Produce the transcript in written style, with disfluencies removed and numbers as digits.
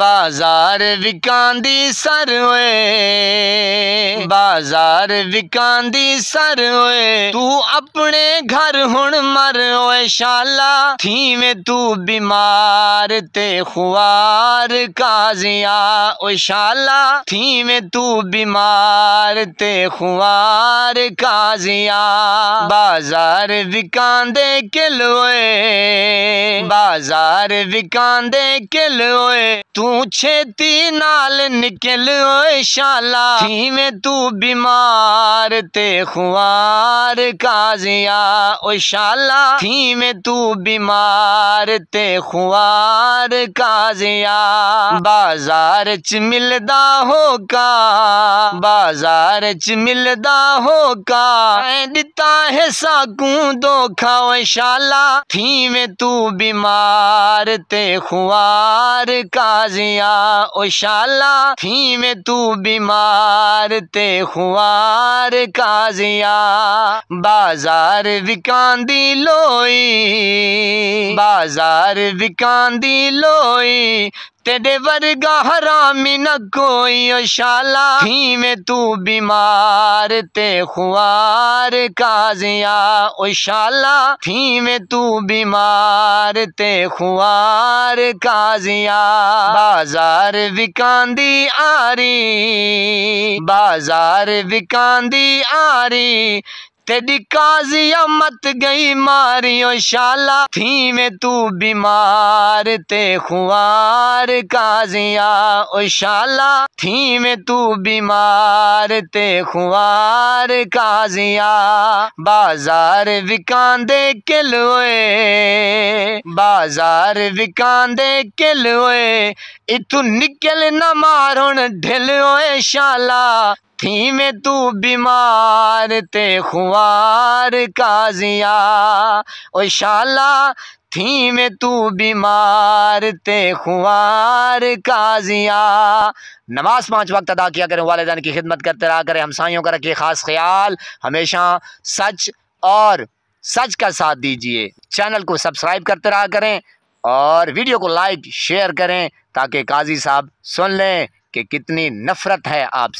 बाजार विकांदी सर होए, बाजार विकांदी सर होए, तू अपने घर हुण मर होए शाला, थी में तू बीमार ते खुआर काजिया ओ शाला, थी में तू बीमार ते खुआर काजिया। बाजार विकांदे किलोए, बाजार विकांदे किलोए, तू छेती नाल निकल ओए शाला, थी में तू बीमार ते खुआर काजिया ओ शाला, थी में तू बीमार ते खुआर काजिया। बाजार च मिलदा होका, बाजार च मिलदा होका, दिता है साकू धोखा ओ शाला, थी में तू बीमार ते खुआर काजिया ओ शाला, थी में तू बीमार ते खुआर काजिया। बाजार विकांदी लोई, बाजार विकांदी लोई, तेरे वर्गा हरामी न कोई ओ शाला, थी में तू बीमार ते खुआर काजिया ओ शाला, थी में तू बीमार ते खुआर काजिया। बाजार विकांदी आरी, बाजार विकांदी आरी, तेरी काजिया मत गई मारी ओ शाला, थी में तू बीमार ते खुआर काजिया ओ शाला, थी में तू बीमार ते खुआर काजिया। बाजार विकांदे किलोए, बाजार विकांदे किलोए, इतू निकल न मारुण ढिल ओए शाला, थी में तू बीमार ते खुआर काजिया ओ शाला, थी में तू बीमार ते खुआर काजिया। नमाज 5 वक्त अदा किया करें, वालिदैन की खिदमत करते रहा करें, हमसायों का रखिए खास ख्याल, हमेशा सच और सच का साथ दीजिए। चैनल को सब्सक्राइब करते रहा करें और वीडियो को लाइक शेयर करें ताकि काजी साहब सुन लें कि कितनी नफरत है आपसे।